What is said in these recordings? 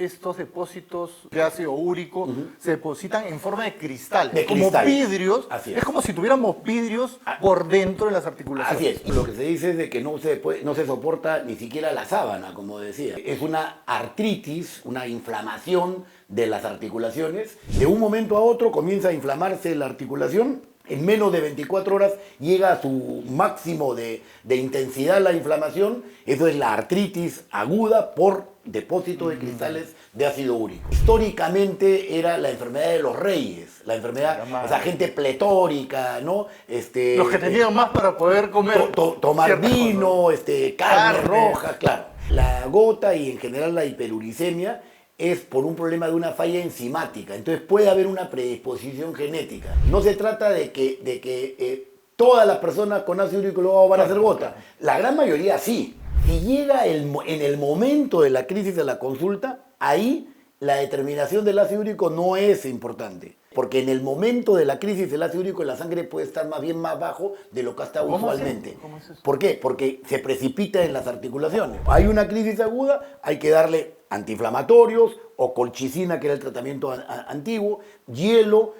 estos depósitos de ácido úrico se depositan en forma de cristales, De como cristal. vidrios. Así es. Es como si tuviéramos vidrios por dentro de las articulaciones. Así es. Lo que se dice es de que no se soporta ni siquiera la sábana, como decía. Es una artritis, una inflamación de las articulaciones. De un momento a otro comienza a inflamarse la articulación. En menos de 24 horas llega a su máximo de intensidad la inflamación. Eso es la artritis aguda por depósito de cristales de ácido úrico. Históricamente era la enfermedad de los reyes, la enfermedad, o sea, gente pletórica, ¿no? Los que tenían más para poder comer. Tomar ciertas vino, cosas. carne roja, claro. La gota y en general la hiperuricemia es por un problema de una falla enzimática. Entonces puede haber una predisposición genética. No se trata de que todas las personas con ácido úrico elevado van a hacer gota. La gran mayoría sí. Si llega en el momento de la crisis de la consulta, ahí la determinación del ácido úrico no es importante. Porque en el momento de la crisis del ácido úrico en la sangre puede estar más bien más bajo de lo que está usualmente. ¿Cómo es eso? ¿Por qué? Porque se precipita en las articulaciones. Hay una crisis aguda, hay que darle antiinflamatorios o colchicina, que era el tratamiento antiguo, hielo,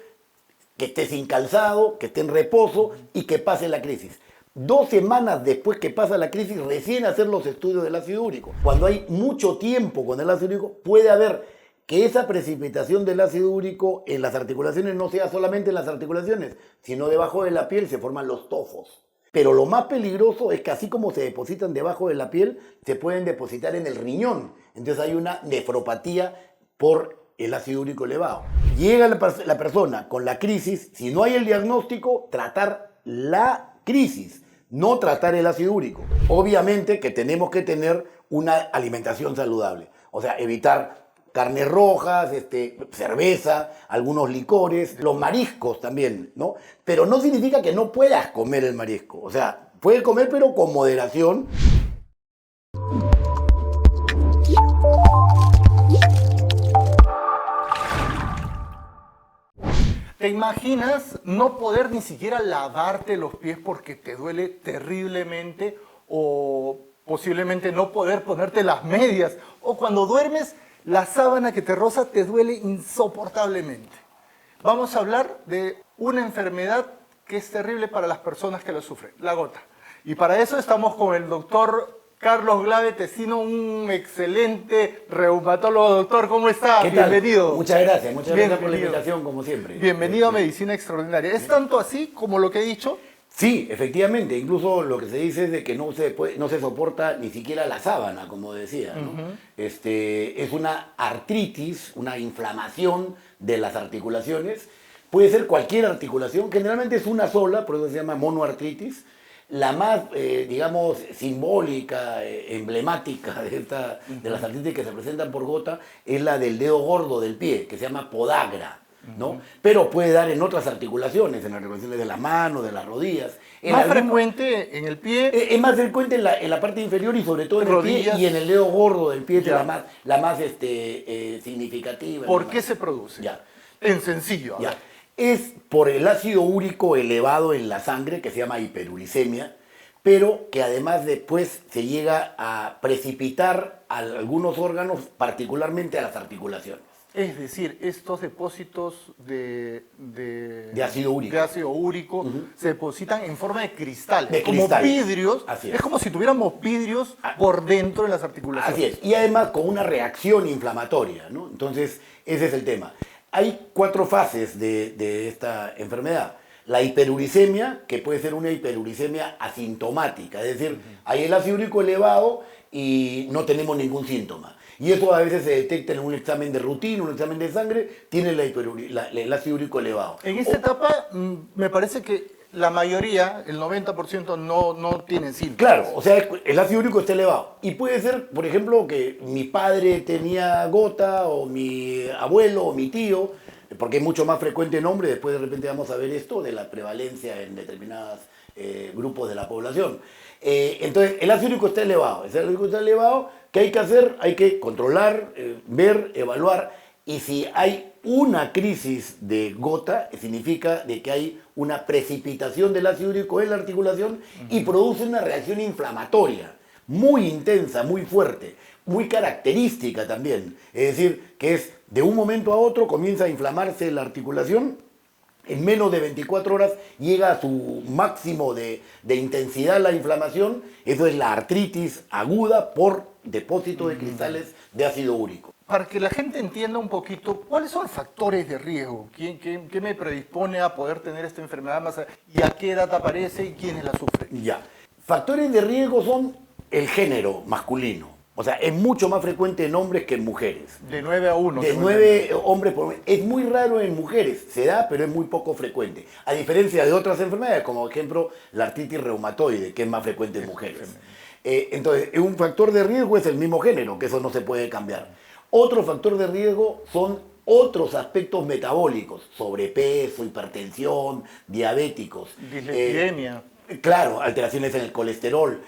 que esté sin calzado, que esté en reposo y que pase la crisis. 2 semanas después que pasa la crisis, recién hacer los estudios del ácido úrico. Cuando hay mucho tiempo con el ácido úrico, puede haber que esa precipitación del ácido úrico en las articulaciones no sea solamente en las articulaciones, sino debajo de la piel se forman los tofos. Pero lo más peligroso es que así como se depositan debajo de la piel, se pueden depositar en el riñón. Entonces hay una nefropatía por el ácido úrico elevado. Llega la persona con la crisis, si no hay el diagnóstico, tratar la crisis, no tratar el ácido úrico. Obviamente que tenemos que tener una alimentación saludable, o sea, evitar carnes rojas, cerveza, algunos licores, los mariscos también, ¿no? Pero no significa que no puedas comer el marisco, o sea, puedes comer pero con moderación. ¿Te imaginas no poder ni siquiera lavarte los pies porque te duele terriblemente, o posiblemente no poder ponerte las medias, o cuando duermes la sábana que te roza te duele insoportablemente? Vamos a hablar de una enfermedad que es terrible para las personas que la sufren, la gota. Y para eso estamos con el doctor Carlos Glave Tecino, un excelente reumatólogo. Doctor, ¿cómo está? ¿Qué tal? Bienvenido. Muchas gracias por la invitación, como siempre. Bienvenido a Medicina Extraordinaria. ¿Es tanto así como lo que he dicho? Sí, efectivamente. Incluso lo que se dice es de que no se soporta ni siquiera la sábana, como decía, ¿no? Es una artritis, una inflamación de las articulaciones. Puede ser cualquier articulación, generalmente es una sola, por eso se llama monoartritis. La más, digamos, simbólica, emblemática de las artritis que se presentan por gota es la del dedo gordo del pie, que se llama podagra, ¿no? Pero puede dar en otras articulaciones, en las articulaciones de la mano, de las rodillas. Más frecuente en el pie. Es más frecuente en la parte inferior y sobre todo en rodillas, el pie y en el dedo gordo del pie, que es la más significativa. ¿Por qué se produce? Ya. En sencillo. Ya. Es por el ácido úrico elevado en la sangre, que se llama hiperuricemia, pero que además después se llega a precipitar a algunos órganos, particularmente a las articulaciones. Es decir, estos depósitos de ácido úrico se depositan en forma de cristales, De como cristal. vidrios. Así es. Es como si tuviéramos vidrios por dentro de las articulaciones. Así es, y además con una reacción inflamatoria, ¿no? Entonces, ese es el tema. Hay 4 fases de esta enfermedad. La hiperuricemia, que puede ser una hiperuricemia asintomática, es decir, hay el ácido úrico elevado y no tenemos ningún síntoma. Y eso a veces se detecta en un examen de rutina, un examen de sangre, tiene el ácido úrico elevado. En esta etapa me parece que la mayoría, el 90%, no tienen síntomas. Claro, o sea, el ácido úrico está elevado. Y puede ser, por ejemplo, que mi padre tenía gota, o mi abuelo, o mi tío, porque es mucho más frecuente en hombres. Después de repente vamos a ver esto de la prevalencia en determinados grupos de la población. Entonces, el ácido úrico está elevado. El ácido úrico está elevado. ¿Qué hay que hacer? Hay que controlar, ver, evaluar. Y si hay una crisis de gota, significa de que hay una precipitación del ácido úrico en la articulación y produce una reacción inflamatoria muy intensa, muy fuerte. muy característica también. Es decir, que es de un momento a otro comienza a inflamarse la articulación, en menos de 24 horas llega a su máximo de intensidad la inflamación, eso es la artritis aguda por depósito de cristales de ácido úrico. Para que la gente entienda un poquito, ¿cuáles son los factores de riesgo? ¿Qué me predispone a poder tener esta enfermedad más y a qué edad aparece y quiénes la sufren? Ya. Factores de riesgo son el género masculino. O sea, es mucho más frecuente en hombres que en mujeres. De 9 a 1. De 9 hombres por mes. Es muy raro en mujeres, se da, pero es muy poco frecuente. A diferencia de otras enfermedades, como por ejemplo la artritis reumatoide, que es más frecuente en mujeres. Entonces, un factor de riesgo es el mismo género, que eso no se puede cambiar. Otro factor de riesgo son otros aspectos metabólicos, sobrepeso, hipertensión, diabéticos. Dislipidemia. Claro, alteraciones en el colesterol.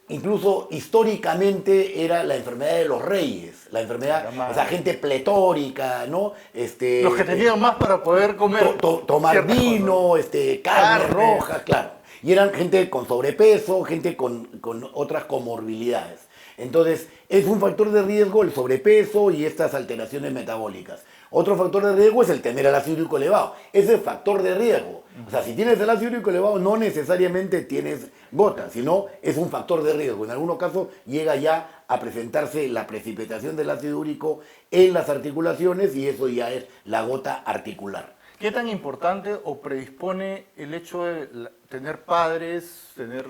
Incluso históricamente era la enfermedad de los reyes, la enfermedad, o sea, gente pletórica, ¿no? Los que tenían más para poder comer. Tomar vino, carne roja, claro. Y eran gente con sobrepeso, gente con otras comorbilidades. Entonces, es un factor de riesgo el sobrepeso y estas alteraciones metabólicas. Otro factor de riesgo es el tener el ácido úrico elevado. Ese es factor de riesgo. O sea, si tienes el ácido úrico elevado, no necesariamente tienes gota, sino es un factor de riesgo. En algunos casos llega ya a presentarse la precipitación del ácido úrico en las articulaciones y eso ya es la gota articular. ¿Qué tan importante o predispone el hecho de tener padres, tener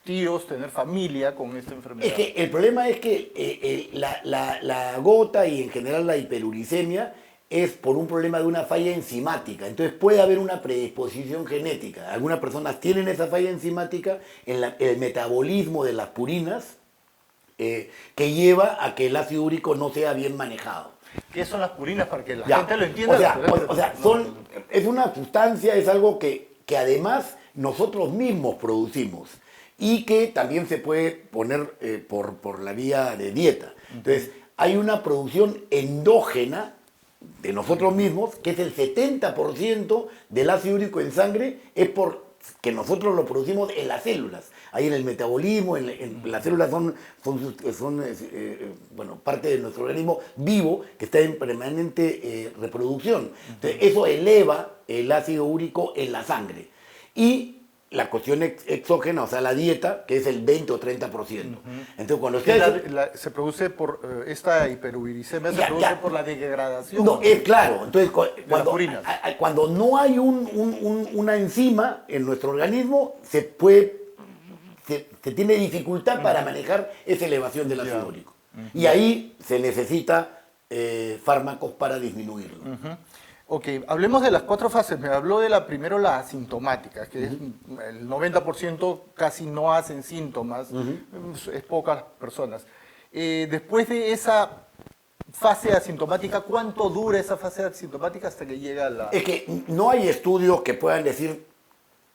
tíos, tener familia con esta enfermedad? Es que el problema es que la gota y en general la hiperuricemia es por un problema de una falla enzimática. Entonces puede haber una predisposición genética. Algunas personas tienen esa falla enzimática en el metabolismo de las purinas que lleva a que el ácido úrico no sea bien manejado. ¿Qué son las purinas para que la gente lo entienda? Es una sustancia, es algo que además nosotros mismos producimos y que también se puede poner por la vía de dieta. Entonces, hay una producción endógena de nosotros mismos, que es el 70% del ácido úrico en sangre, es porque nosotros lo producimos en las células. Ahí en el metabolismo, las células son parte de nuestro organismo vivo que está en permanente reproducción. Entonces, eso eleva el ácido úrico en la sangre. Y la cuestión exógena, o sea, la dieta, que es el 20 o 30%. Entonces, cuando se produce por esta hiperuricemia, se produce por la degradación. No, es claro. Entonces, cuando no hay una enzima en nuestro organismo, se tiene dificultad para manejar esa elevación del ácido úrico. Y ahí se necesita fármacos para disminuirlo. Ok, hablemos de las 4 fases. Me habló de primero la asintomática, que es el 90% casi no hacen síntomas, es pocas personas. Después de esa fase asintomática, ¿cuánto dura esa fase asintomática hasta que llega a la...? Es que no hay estudios que puedan decir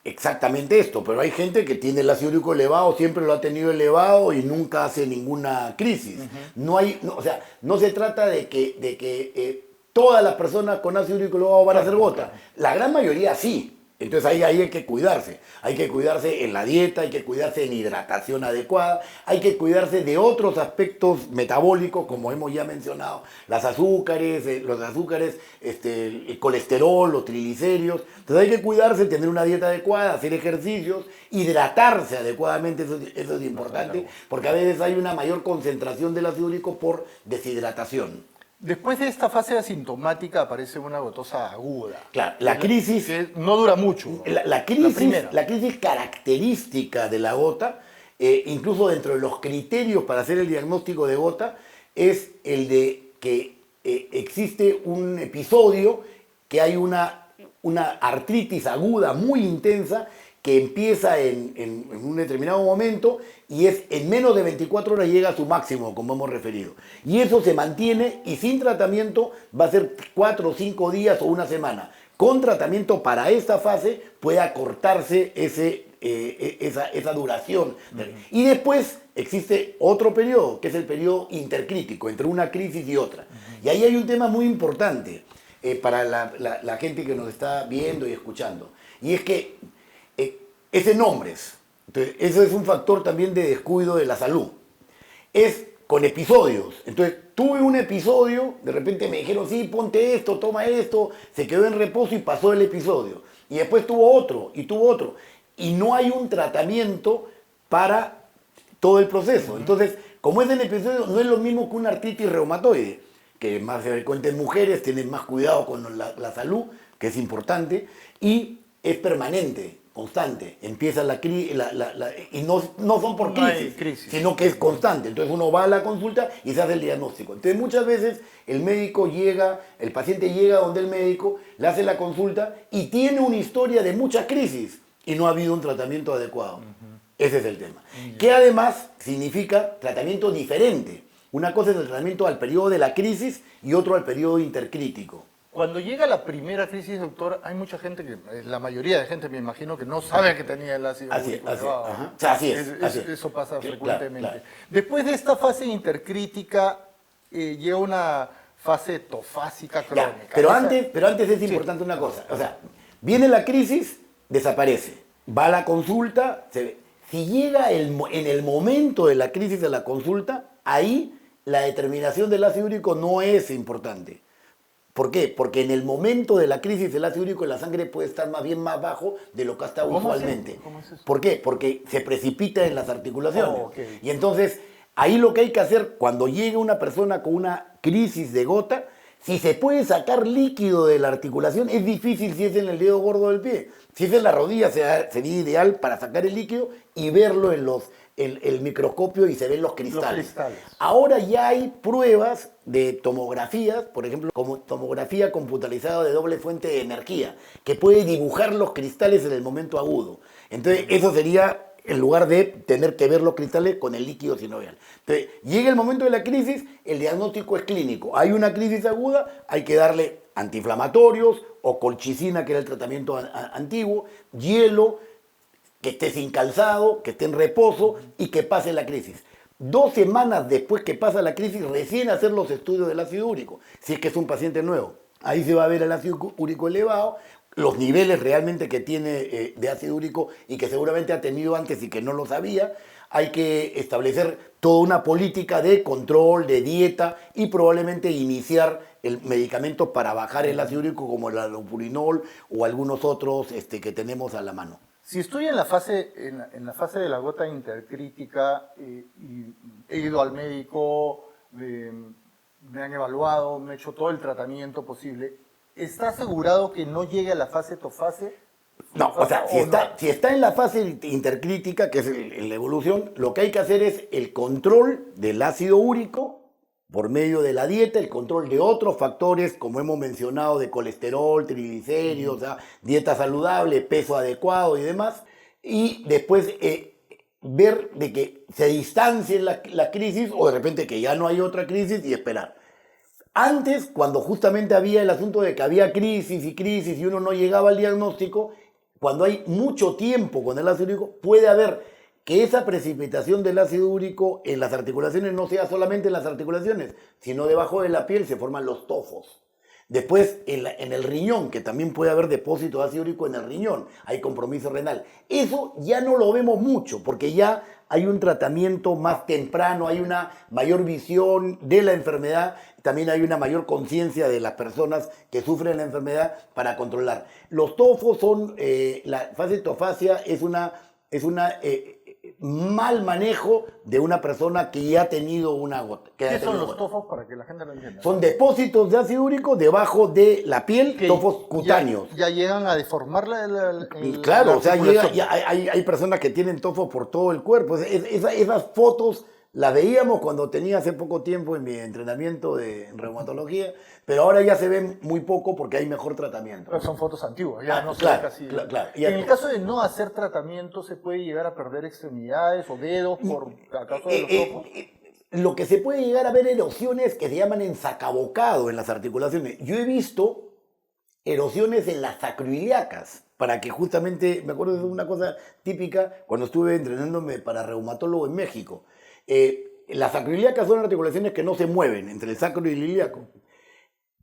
exactamente esto, pero hay gente que tiene el ácido úrico elevado, siempre lo ha tenido elevado y nunca hace ninguna crisis. No se trata de que todas las personas con ácido úrico elevado van a hacer gota. La gran mayoría sí. Entonces ahí hay que cuidarse. Hay que cuidarse en la dieta, hay que cuidarse en hidratación adecuada, hay que cuidarse de otros aspectos metabólicos, como hemos ya mencionado, los azúcares, el colesterol, los triglicéridos. Entonces hay que cuidarse, tener una dieta adecuada, hacer ejercicios, hidratarse adecuadamente, eso es importante, porque a veces hay una mayor concentración del ácido úrico por deshidratación. Después de esta fase asintomática aparece una gotosa aguda. Claro, la crisis... Que no dura mucho. La crisis característica de la gota, incluso dentro de los criterios para hacer el diagnóstico de gota, es el de que existe un episodio que hay una artritis aguda muy intensa que empieza en un determinado momento y en menos de 24 horas llega a su máximo, como hemos referido. Y eso se mantiene y sin tratamiento va a ser 4 o 5 días o una semana. Con tratamiento para esta fase puede acortarse esa duración. Y después existe otro periodo, que es el periodo intercrítico, entre una crisis y otra. Y ahí hay un tema muy importante para la gente que nos está viendo y escuchando. Y es que es en hombres. Entonces, eso es un factor también de descuido de la salud. Es con episodios. Entonces, tuve un episodio, de repente me dijeron, sí, ponte esto, toma esto, se quedó en reposo y pasó el episodio. Y después tuvo otro, y tuvo otro. Y no hay un tratamiento para todo el proceso. Entonces, como es en episodio, no es lo mismo que una artritis reumatoide, que más frecuente en mujeres, tienen más cuidado con la salud, que es importante, y es permanente, constante. Empieza la crisis, y no son por No hay crisis, crisis, sino que es constante. Entonces uno va a la consulta y se hace el diagnóstico. Entonces muchas veces el médico llega, el paciente llega donde el médico, le hace la consulta y tiene una historia de muchas crisis y no ha habido un tratamiento adecuado. Ese es el tema. Que además significa tratamiento diferente. Una cosa es el tratamiento al periodo de la crisis y otro al periodo intercrítico. Cuando llega la primera crisis, doctor, hay mucha gente que, la mayoría de gente me imagino que no sabe que tenía el ácido Así es, úrico así es, elevado. ajá. O sea, así es, así es. Eso pasa Claro, frecuentemente. claro. Después de esta fase intercrítica, llega una fase tofásica Ya, crónica. pero Esa- antes es importante una cosa. O sea, viene la crisis, desaparece. Va a la consulta, se ve. Si llega en el momento de la crisis de la consulta, ahí la determinación del ácido úrico no es importante. ¿Por qué? Porque en el momento de la crisis el ácido úrico en la sangre puede estar más bien más bajo de lo que está ¿Cómo usualmente. así? ¿Cómo es eso? ¿Por qué? Porque se precipita en las articulaciones. Oh, ok. Y entonces, ahí lo que hay que hacer cuando llegue una persona con una crisis de gota, si se puede sacar líquido de la articulación, es difícil si es en el dedo gordo del pie. Si es en la rodilla, sería ideal para sacar el líquido y verlo en el microscopio y se ven los cristales. Ahora ya hay pruebas de tomografías, por ejemplo, como tomografía computarizada de doble fuente de energía, que puede dibujar los cristales en el momento agudo. Entonces, eso sería en lugar de tener que ver los cristales con el líquido sinovial. Entonces, llega el momento de la crisis, el diagnóstico es clínico. Hay una crisis aguda, hay que darle antiinflamatorios o colchicina, que era el tratamiento antiguo, hielo, que esté sin calzado, que esté en reposo y que pase la crisis. 2 semanas después que pasa la crisis, recién hacer los estudios del ácido úrico, si es que es un paciente nuevo. Ahí se va a ver el ácido úrico elevado, los niveles realmente que tiene de ácido úrico y que seguramente ha tenido antes y que no lo sabía. Hay que establecer toda una política de control, de dieta y probablemente iniciar el medicamento para bajar el ácido úrico como el allopurinol o algunos otros que tenemos a la mano. Si estoy en la fase, en la fase de la gota intercrítica y he ido al médico, me han evaluado, me he hecho todo el tratamiento posible, ¿está asegurado que no llegue a la fase tofase? No, o sea, si está en la fase intercrítica, que es la evolución, lo que hay que hacer es el control del ácido úrico por medio de la dieta, el control de otros factores, como hemos mencionado, de colesterol, triglicéridos, o sea, dieta saludable, peso adecuado y demás, y después ver de que se distancie la crisis o de repente que ya no hay otra crisis y esperar. Antes, cuando justamente había el asunto de que había crisis y uno no llegaba al diagnóstico, cuando hay mucho tiempo con el ácido úrico, puede haber que esa precipitación del ácido úrico en las articulaciones no sea solamente en las articulaciones, sino debajo de la piel se forman los tofos. Después, en el riñón, que también puede haber depósito de ácido úrico en el riñón, hay compromiso renal. Eso ya no lo vemos mucho, porque ya hay un tratamiento más temprano, hay una mayor visión de la enfermedad, también hay una mayor conciencia de las personas que sufren la enfermedad para controlar. Los tofos son, la fase tofasia es una mal manejo de una persona que ya ha tenido una gota. ¿Qué son los tofos para que la gente lo entienda? Son depósitos de ácido úrico debajo de la piel, Que tofos cutáneos. Ya llegan a deformar Claro, la o sea, articulación. hay personas que tienen tofos por todo el cuerpo. Esas fotos las veíamos cuando tenía hace poco tiempo en mi entrenamiento de reumatología, pero ahora ya se ven muy poco porque hay mejor tratamiento. Pero son fotos antiguas, ya no se claro, ve casi. claro. En el caso de no hacer tratamiento, ¿se puede llegar a perder extremidades o dedos por a causa de los tofos? Lo que se puede llegar a ver erosiones que se llaman ensacabocado en las articulaciones. Yo he visto erosiones en las sacroiliacas, para que justamente, me acuerdo de una cosa típica cuando estuve entrenándome para reumatólogo en México. Las sacroiliacas son articulaciones que no se mueven entre el sacro y el ilíaco.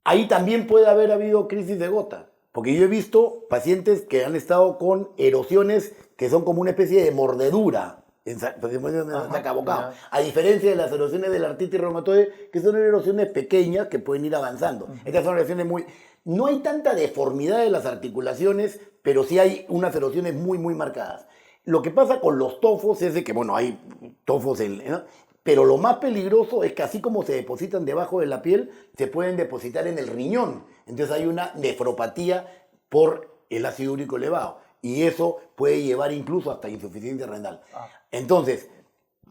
Ahí también puede haber habido crisis de gota, porque yo he visto pacientes que han estado con erosiones que son como una especie de mordedura saca bocado. A diferencia de las erosiones de la artritis reumatoide, que son erosiones pequeñas que pueden ir avanzando. Estas son erosiones muy... No hay tanta deformidad de las articulaciones, pero sí hay unas erosiones muy, muy marcadas. Lo que pasa con los tofos es de que, bueno, hay tofos ¿no? Pero lo más peligroso es que así como se depositan debajo de la piel, se pueden depositar en el riñón. Entonces hay una nefropatía por el ácido úrico elevado. Y eso puede llevar incluso hasta insuficiencia renal. Entonces,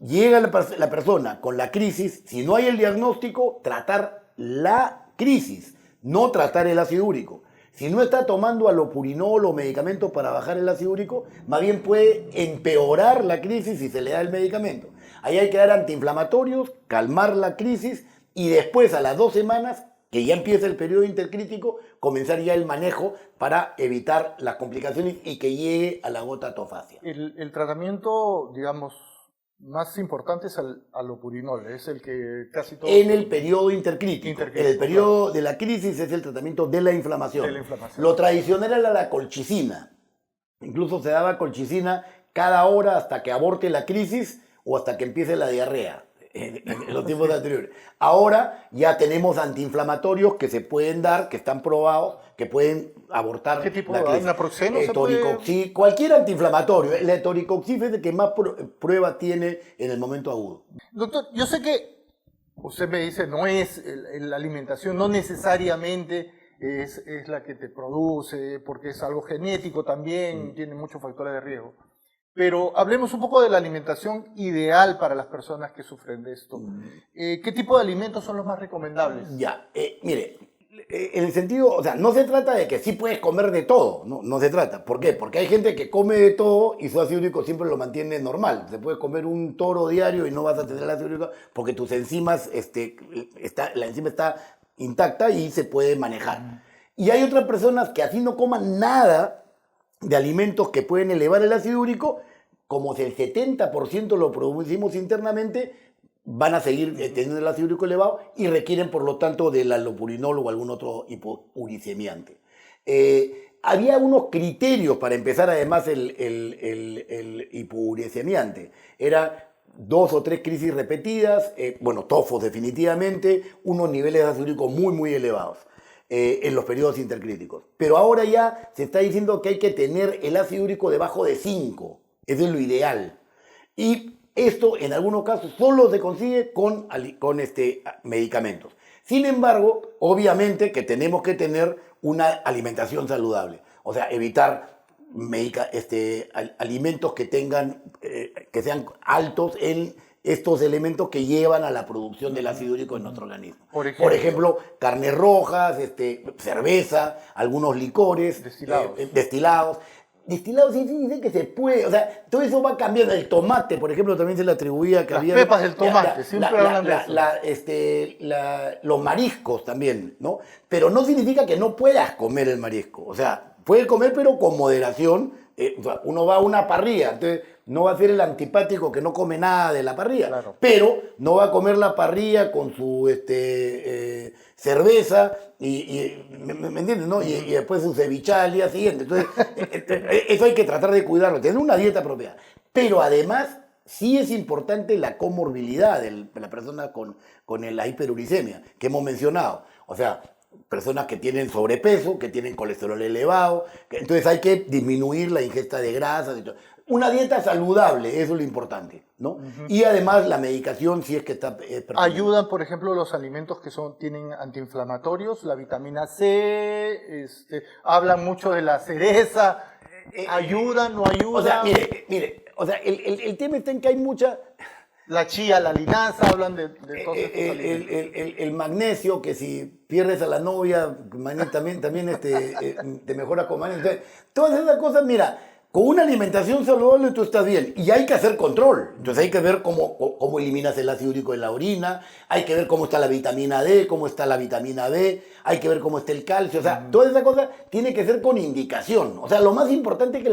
llega la persona con la crisis, si no hay el diagnóstico, tratar la crisis, no tratar el ácido úrico. Si no está tomando alopurinol o medicamentos para bajar el ácido úrico, más bien puede empeorar la crisis si se le da el medicamento. Ahí hay que dar antiinflamatorios, calmar la crisis y después a las 2 semanas, que ya empieza el periodo intercrítico, comenzar ya el manejo para evitar las complicaciones y que llegue a la gota tofacia. El tratamiento, digamos, más importante es el alopurinol, es el que casi todo... En el periodo intercrítico. En el periodo de la crisis es el tratamiento de la inflamación. Lo tradicional era la colchicina. Incluso se daba colchicina cada hora hasta que aborte la crisis o hasta que empiece la diarrea. En los tiempos anteriores. Ahora ya tenemos antiinflamatorios que se pueden dar, que están probados, que pueden abortar. ¿Qué tipo de naproxeno se puede? Cualquier antiinflamatorio. La etoricoxib es el que más prueba tiene en el momento agudo. Doctor, yo sé que usted me dice, no es la alimentación, no necesariamente es la que te produce, porque es algo genético también, tiene muchos factores de riesgo. Pero hablemos un poco de la alimentación ideal para las personas que sufren de esto. ¿Qué tipo de alimentos son los más recomendables? Ya, mire, en el sentido, o sea, no se trata de que sí puedes comer de todo, no se trata. ¿Por qué? Porque hay gente que come de todo y su ácido úrico siempre lo mantiene normal. Se puede comer un toro diario y no vas a tener el ácido úrico porque tus enzimas, la enzima está intacta y se puede manejar. Y hay otras personas que así no coman nada de alimentos que pueden elevar el ácido úrico, como si el 70% lo producimos internamente, van a seguir teniendo el ácido úrico elevado y requieren, por lo tanto, del alopurinol o algún otro hipouricemiante. Había unos criterios para empezar, además, el hipouricemiante. Era 2 o 3 crisis repetidas, tofos definitivamente, unos niveles de ácido úrico muy, muy elevados. En los periodos intercríticos. Pero ahora ya se está diciendo que hay que tener el ácido úrico debajo de 5. Eso es lo ideal. Y esto, en algunos casos, solo se consigue con medicamentos. Sin embargo, obviamente que tenemos que tener una alimentación saludable. O sea, evitar alimentos que sean altos en estos elementos que llevan a la producción del ácido úrico en nuestro organismo. Por ejemplo, carnes rojas, cerveza, algunos licores, destilados. Destilados sí dicen que se puede, o sea, todo eso va cambiando. El tomate, por ejemplo, también se le atribuía que había... Las pepas del tomate, siempre hablan de eso. Los mariscos también, ¿no? Pero no significa que no puedas comer el marisco. O sea, puedes comer, pero con moderación. Uno va a una parrilla, entonces no va a ser el antipático que no come nada de la parrilla, claro. Pero no va a comer la parrilla con su cerveza ¿me entiendes? ¿No? Y después su cevichada al día siguiente. Entonces, eso hay que tratar de cuidarlo, tener una dieta apropiada. Pero además, sí es importante la comorbilidad de la persona con la hiperuricemia, que hemos mencionado. O sea, personas que tienen sobrepeso, que tienen colesterol elevado, entonces hay que disminuir la ingesta de grasas y todo. Una dieta saludable, eso es lo importante, ¿no? Y además la medicación, si es que está... Ayudan, por ejemplo, los alimentos que tienen antiinflamatorios, la vitamina C, hablan mucho de la cereza, ¿ayudan, no ayudan? O sea, mire, o sea, el tema está en que hay mucha... La chía, la linaza, hablan de todos estos alimentos. El magnesio, que si pierdes a la novia, también te mejora con magnesio. Entonces, todas esas cosas, mira, con una alimentación saludable tú estás bien. Y hay que hacer control. Entonces hay que ver cómo eliminas el ácido úrico de la orina, hay que ver cómo está la vitamina D, cómo está la vitamina B, hay que ver cómo está el calcio. O sea, toda esa cosa tiene que ser con indicación. O sea, lo más importante es que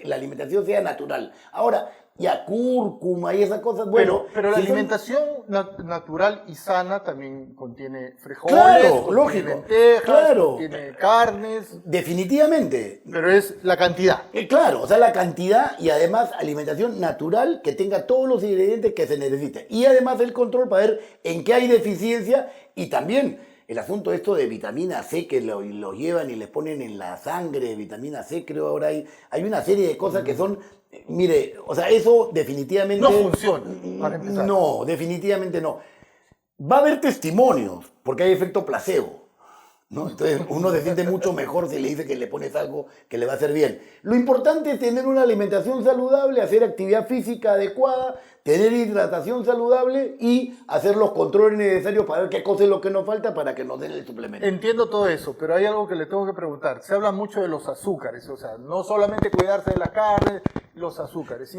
la alimentación sea natural. Ahora, Ya cúrcuma y esas cosas, bueno. Pero la si son- alimentación natural y sana también contiene frijoles, Claro, contiene lógico, lentejas, claro. contiene carnes, Definitivamente. pero es la cantidad. Claro, o sea, la cantidad y además alimentación natural que tenga todos los ingredientes que se necesiten. Y además el control para ver en qué hay deficiencia y también el asunto esto de vitamina C que lo llevan y les ponen en la sangre, vitamina C, creo ahora hay una serie de cosas que son, mire, o sea, eso definitivamente... No funciona, para empezar. No, definitivamente no. Va a haber testimonios, porque hay efecto placebo, ¿no? Entonces uno se siente mucho mejor si le dice que le pones algo que le va a hacer bien. Lo importante es tener una alimentación saludable, hacer actividad física adecuada, tener hidratación saludable y hacer los controles necesarios para ver qué cosa es lo que nos falta para que nos den el suplemento. Entiendo todo eso, pero hay algo que le tengo que preguntar. Se habla mucho de los azúcares, o sea, no solamente cuidarse de la carne, los azúcares.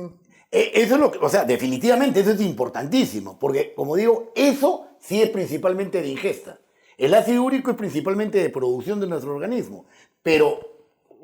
Eso es lo que, o sea, definitivamente eso es importantísimo, porque como digo, eso sí es principalmente de ingesta. El ácido úrico es principalmente de producción de nuestro organismo, pero,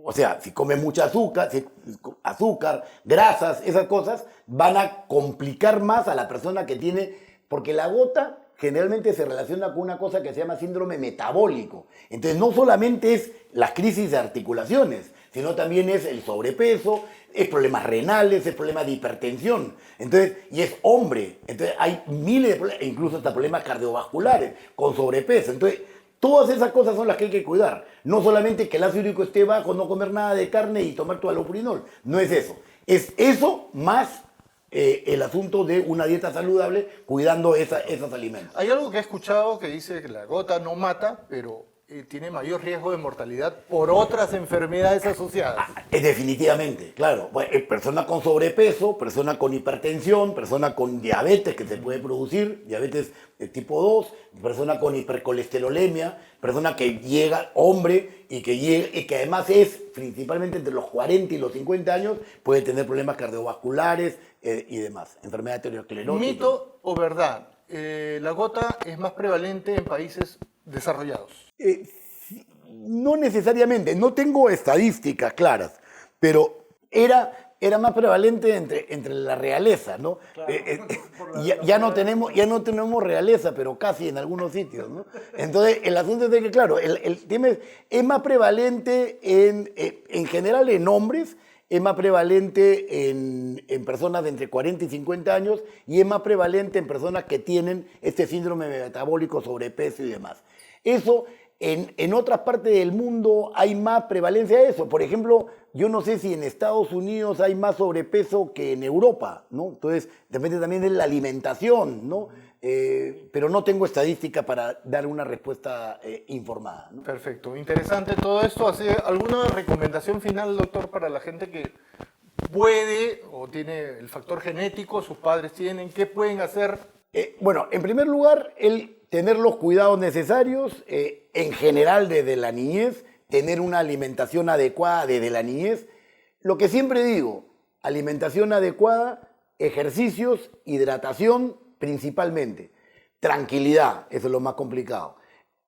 o sea, si come mucha azúcar, grasas, esas cosas, van a complicar más a la persona que tiene, porque la gota generalmente se relaciona con una cosa que se llama síndrome metabólico. Entonces, no solamente es las crisis de articulaciones, sino también es el sobrepeso, es problemas renales, es problemas de hipertensión. Entonces, y es hombre. Entonces, hay miles de problemas, e incluso hasta problemas cardiovasculares con sobrepeso. Entonces, todas esas cosas son las que hay que cuidar. No solamente que el ácido úrico esté bajo, no comer nada de carne y tomar tu allopurinol. No es eso. Es eso más el asunto de una dieta saludable cuidando esos alimentos. Hay algo que he escuchado que dice que la gota no mata, pero tiene mayor riesgo de mortalidad por otras enfermedades asociadas. Definitivamente, claro. Bueno, persona con sobrepeso, persona con hipertensión, persona con diabetes que se puede producir, diabetes de tipo 2, persona con hipercolesterolemia, persona que llega, hombre, y que además es principalmente entre los 40 y los 50 años, puede tener problemas cardiovasculares y demás, enfermedad arteriosclerótica. ¿Mito o verdad? La gota es más prevalente en países desarrollados. No necesariamente, no tengo estadísticas claras, pero era más prevalente entre la realeza, ¿no? Claro, Ya no tenemos realeza, pero casi en algunos sitios, ¿no? Entonces, el asunto es de que, claro, el tema es más prevalente en general en hombres, es más prevalente en personas de entre 40 y 50 años y es más prevalente en personas que tienen este síndrome metabólico, sobrepeso y demás. Eso, en otras partes del mundo hay más prevalencia de eso. Por ejemplo, yo no sé si en Estados Unidos hay más sobrepeso que en Europa, ¿no? Entonces, depende también de la alimentación, ¿no? Pero no tengo estadística para dar una respuesta informada, ¿no? Perfecto, interesante todo esto. ¿Alguna recomendación final, doctor, para la gente que puede o tiene el factor genético, sus padres tienen, qué pueden hacer? Bueno, en primer lugar, el tener los cuidados necesarios, en general desde la niñez, tener una alimentación adecuada desde la niñez. Lo que siempre digo, alimentación adecuada, ejercicios, hidratación principalmente. Tranquilidad, eso es lo más complicado.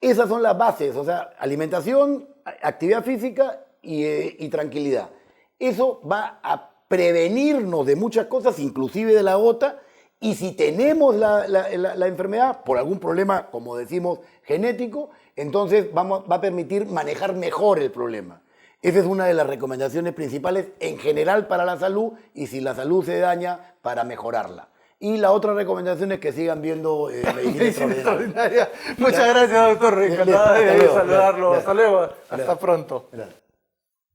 Esas son las bases, o sea, alimentación, actividad física y tranquilidad. Eso va a prevenirnos de muchas cosas, inclusive de la gota. Y si tenemos la enfermedad por algún problema, como decimos, genético, entonces va a permitir manejar mejor el problema. Esa es una de las recomendaciones principales en general para la salud y si la salud se daña, para mejorarla. Y la otra recomendación es que sigan viendo Medicina Extraordinaria. Muchas gracias, doctor. Encantado de Hasta luego. saludarlo. Gracias. Hasta luego. Gracias. Hasta pronto. Gracias.